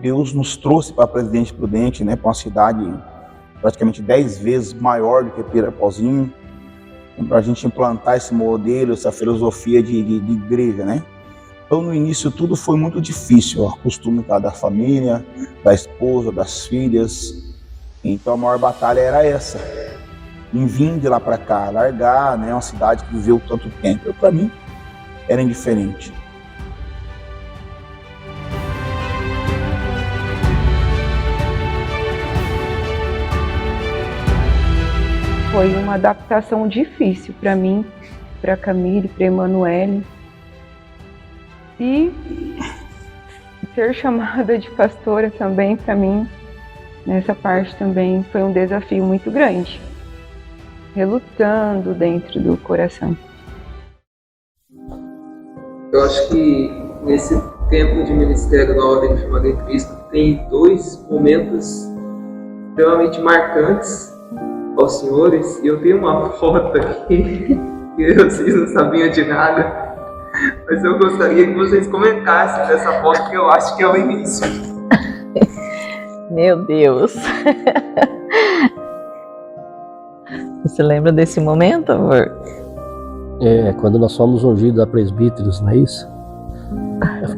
Deus nos trouxe para Presidente Prudente, né, para uma cidade praticamente 10 vezes maior do que Pirapozinho, para a gente implantar esse modelo, essa filosofia de igreja, né? Então, no início, tudo foi muito difícil, o costume da família, da esposa, das filhas. Então, a maior batalha era essa, em vir de lá para cá, largar, né, uma cidade que viveu tanto tempo. Para mim, era indiferente. Foi uma adaptação difícil para mim, para a Camille, para a Emanuele. E ser chamada de pastora também, para mim, nessa parte também foi um desafio muito grande, relutando dentro do coração. Eu acho que nesse tempo de ministério da Ordem Chamada em Cristo tem 2 momentos extremamente marcantes aos senhores, e eu tenho uma foto aqui que vocês não sabiam de nada, mas eu gostaria que vocês comentassem dessa foto, porque eu acho que é o início. Meu Deus! Você lembra desse momento, amor? Quando nós fomos ungidos a presbíteros, não é isso?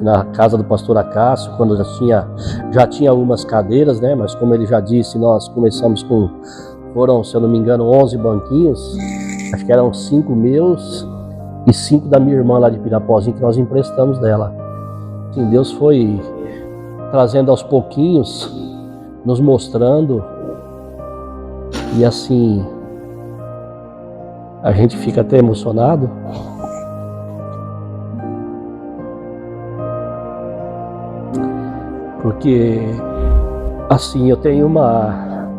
Na casa do pastor Acácio, quando já tinha algumas cadeiras, né? Mas como ele já disse, nós começamos foram, se eu não me engano, 11 banquinhos. Acho que eram 5 meus e 5 da minha irmã lá de Pirapozinho, que nós emprestamos dela. Assim, Deus foi trazendo aos pouquinhos, nos mostrando, e assim, a gente fica até emocionado. Porque, assim,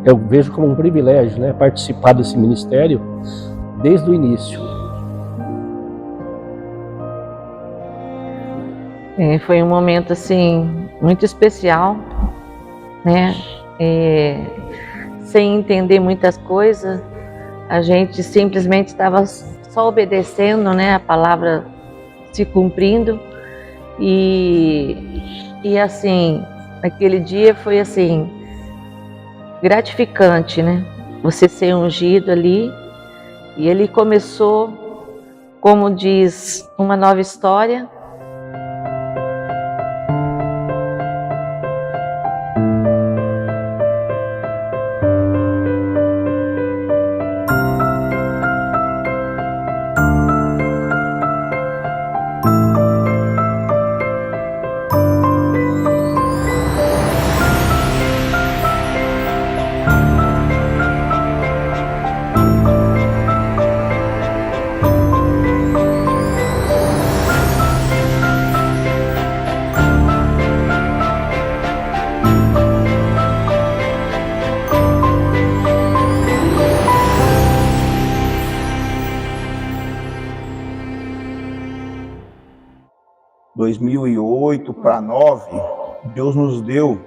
eu vejo como um privilégio, né, participar desse ministério desde o início. Foi um momento, assim, muito especial, né? Sem entender muitas coisas, a gente simplesmente estava só obedecendo, né? A palavra se cumprindo. E assim, aquele dia foi assim, gratificante, né? Você ser ungido ali, e ele começou, como diz, uma nova história. Em 2008 para 2009, Deus nos deu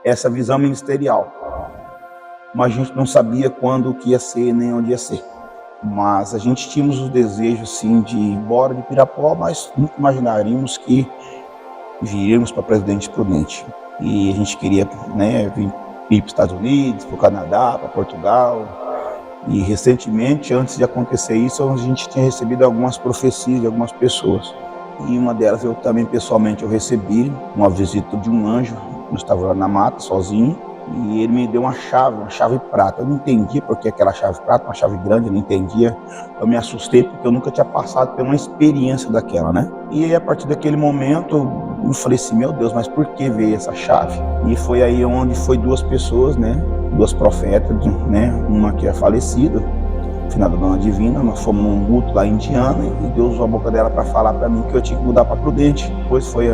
essa visão ministerial, mas a gente não sabia quando que ia ser, nem onde ia ser. Mas a gente tínhamos o desejo, sim, de ir embora de Pirapó, mas nunca imaginaríamos que viríamos para Presidente Prudente. E a gente queria, né, ir para os Estados Unidos, para o Canadá, para Portugal. E recentemente, antes de acontecer isso, a gente tinha recebido algumas profecias de algumas pessoas. E uma delas eu também pessoalmente eu recebi uma visita de um anjo. Eu estava lá na mata sozinho e ele me deu uma chave prata. Eu não entendi porque aquela chave prata, uma chave grande, eu não entendia. Eu me assustei porque eu nunca tinha passado por uma experiência daquela, né? E aí, a partir daquele momento eu falei assim, meu Deus, mas por que veio essa chave? E foi aí onde foi 2 pessoas, né? 2 profetas, né? Uma que é falecida, finada Dona Divina. Nós fomos num culto lá em Indiana e Deus usou a boca dela para falar para mim que eu tinha que mudar para Prudente. Depois foi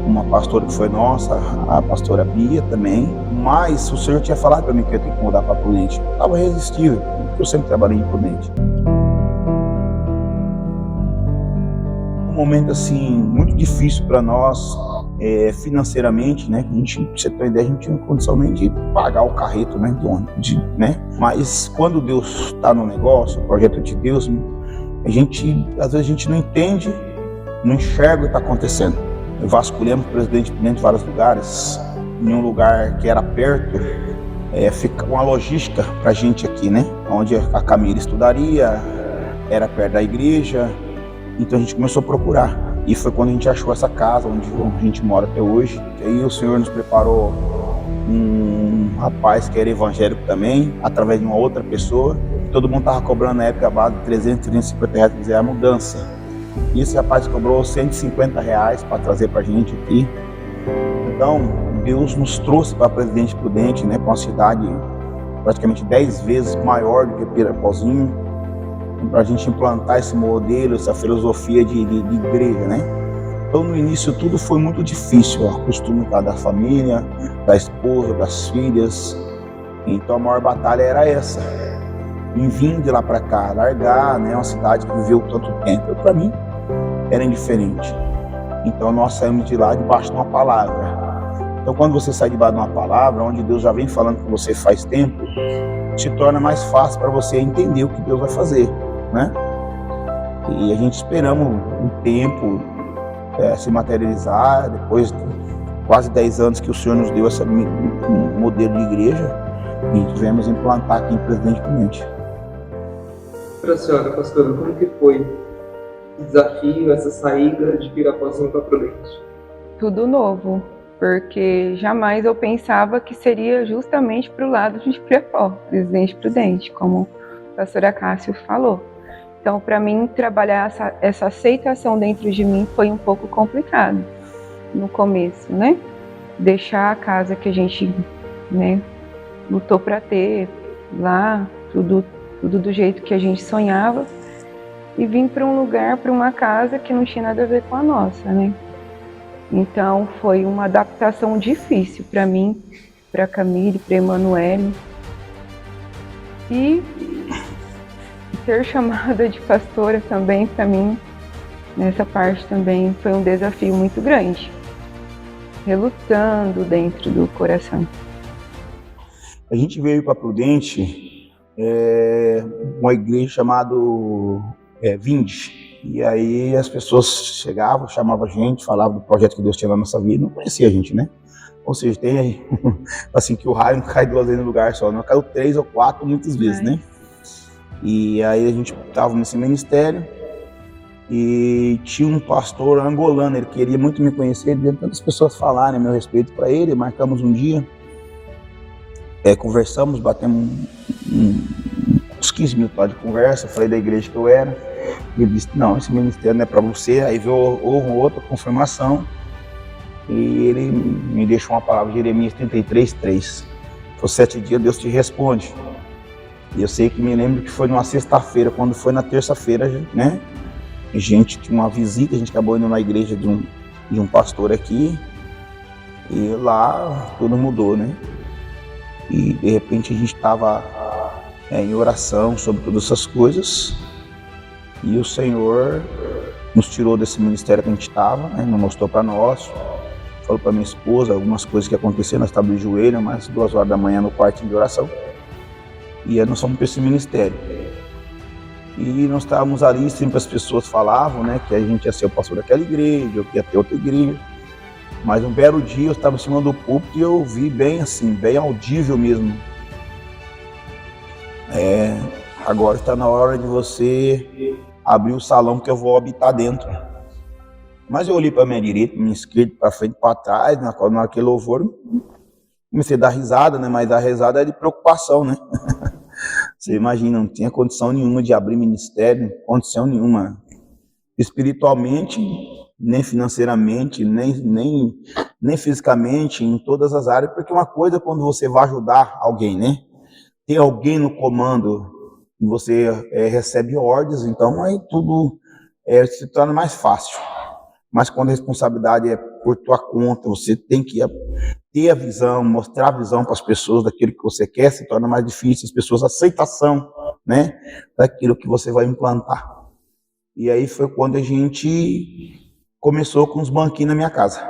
uma pastora que foi nossa, a pastora Bia também, mas o Senhor tinha falado para mim que eu tinha que mudar para Prudente. Eu estava irresistível, eu sempre trabalhei em Prudente. Um momento assim muito difícil para nós, financeiramente, né? A gente, pra você ter uma ideia, a gente tinha condição nem de pagar o carreto, né? De ônibus, né? Mas quando Deus está no negócio, o projeto de Deus, às vezes a gente não entende, não enxerga o que está acontecendo. Eu vasculhamos o Presidente Prudente em vários lugares, em um lugar que era perto, fica uma logística pra gente aqui, né? Onde a Camila estudaria, era perto da igreja, então a gente começou a procurar. E foi quando a gente achou essa casa, onde a gente mora até hoje. E aí o Senhor nos preparou um rapaz que era evangélico também, através de uma outra pessoa. Todo mundo estava cobrando na época a base de 350 reais para fazer a mudança. E esse rapaz cobrou 150 reais para trazer para a gente aqui. Então, Deus nos trouxe para Presidente Prudente, né, para uma cidade praticamente 10 vezes maior do que Pirapozinho, para a gente implantar esse modelo, essa filosofia de igreja, né? Então, no início, tudo foi muito difícil, o costume da família, da esposa, das filhas. Então, a maior batalha era essa, em vir de lá para cá, largar, né, uma cidade que viveu tanto tempo. Para mim, era indiferente. Então, nós saímos de lá debaixo de uma palavra. Então, quando você sai debaixo de uma palavra, onde Deus já vem falando com você faz tempo, se torna mais fácil para você entender o que Deus vai fazer, né? E a gente esperamos um tempo se materializar, depois de quase 10 anos que o Senhor nos deu esse modelo de igreja, e tivemos implantar aqui em Presidente Prudente. Para a senhora, pastora, como que foi o desafio, essa saída de Pirapozinho para Prudente? Tudo novo, porque jamais eu pensava que seria justamente para o lado de Pirapó, Presidente Prudente, como a pastora Cássio falou. Então, para mim, trabalhar essa aceitação dentro de mim foi um pouco complicado no começo, né? Deixar a casa que a gente, né, lutou para ter lá, tudo do jeito que a gente sonhava, e vir para um lugar, para uma casa que não tinha nada a ver com a nossa, né? Então, foi uma adaptação difícil para mim, para a Camille, para a Emanuele. E ser chamada de pastora também, para mim, nessa parte também foi um desafio muito grande, relutando dentro do coração. A gente veio para Prudente, uma igreja chamada Vinde. E aí as pessoas chegavam, chamavam a gente, falavam do projeto que Deus tinha na nossa vida, não conhecia a gente, né? Ou seja, tem aí, assim, que o raio não cai 2 vezes no lugar só, não caiu 3 ou 4 muitas vezes, né? E aí a gente estava nesse ministério e tinha um pastor angolano, ele queria muito me conhecer, de tantas pessoas falarem a meu respeito para ele. Marcamos um dia, conversamos, batemos uns 15 minutos lá de conversa, falei da igreja que eu era. Ele disse, não, esse ministério não é para você. Aí houve outra confirmação e ele me deixou uma palavra, Jeremias 33:3. Por 7 dias Deus te responde. E eu sei que me lembro que foi numa sexta-feira, quando foi na terça-feira, né? A gente tinha uma visita, a gente acabou indo na igreja de um pastor aqui, e lá tudo mudou, né? E de repente a gente estava em oração sobre todas essas coisas, e o Senhor nos tirou desse ministério que a gente estava, né? Não mostrou para nós, falou para minha esposa algumas coisas que aconteceram. Nós estávamos de joelho, mas 2 horas da manhã no quartinho de oração. E nós fomos para esse ministério. E nós estávamos ali, sempre as pessoas falavam, né, que a gente ia ser o pastor daquela igreja, que ia ter outra igreja. Mas um belo dia eu estava em cima do púlpito e eu ouvi bem assim, bem audível mesmo. Agora está na hora de você abrir o salão que eu vou habitar dentro. Mas eu olhei para a minha direita, para a minha esquerda, para frente, para trás, naquele louvor. Comecei a dar risada, né? Mas a risada é de preocupação, né? Você imagina, não tinha condição nenhuma de abrir ministério, condição nenhuma. Espiritualmente, nem financeiramente, nem fisicamente, em todas as áreas. Porque uma coisa é quando você vai ajudar alguém, né? Tem alguém no comando e você recebe ordens, então aí tudo se torna mais fácil. Mas quando a responsabilidade é por tua conta, você tem que ter a visão, mostrar a visão para as pessoas daquilo que você quer, se torna mais difícil, as pessoas aceitação, né, daquilo que você vai implantar. E aí foi quando a gente começou com os banquinhos na minha casa.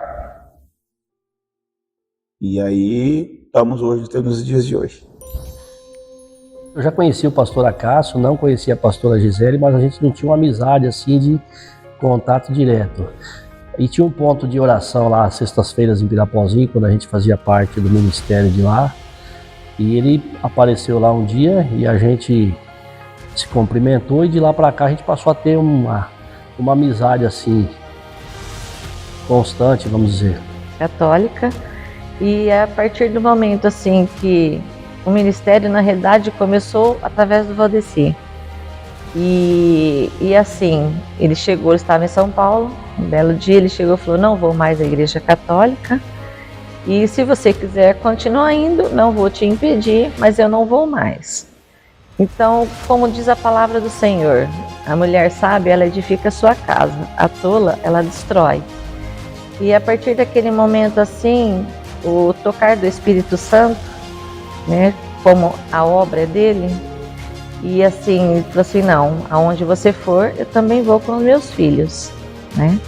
E aí estamos hoje, nos dias de hoje. Eu já conhecia o pastor Acácio, não conhecia a pastora Gisele, mas a gente não tinha uma amizade assim de contato direto. E tinha um ponto de oração lá, sextas-feiras em Pirapozinho, quando a gente fazia parte do ministério de lá. E ele apareceu lá um dia e a gente se cumprimentou, e de lá para cá a gente passou a ter uma amizade assim, constante, vamos dizer. Católica. E a partir do momento assim que o ministério, na realidade, começou através do Valdeci. E assim, ele chegou, ele estava em São Paulo, um belo dia ele chegou e falou: não vou mais à igreja católica, e se você quiser continuar indo, não vou te impedir, mas eu não vou mais. Então, como diz a palavra do Senhor, a mulher sábia, ela edifica a sua casa, a tola, ela destrói. E a partir daquele momento assim, o tocar do Espírito Santo, né, como a obra é dele, e assim, ele falou assim: não, aonde você for, eu também vou com os meus filhos, né?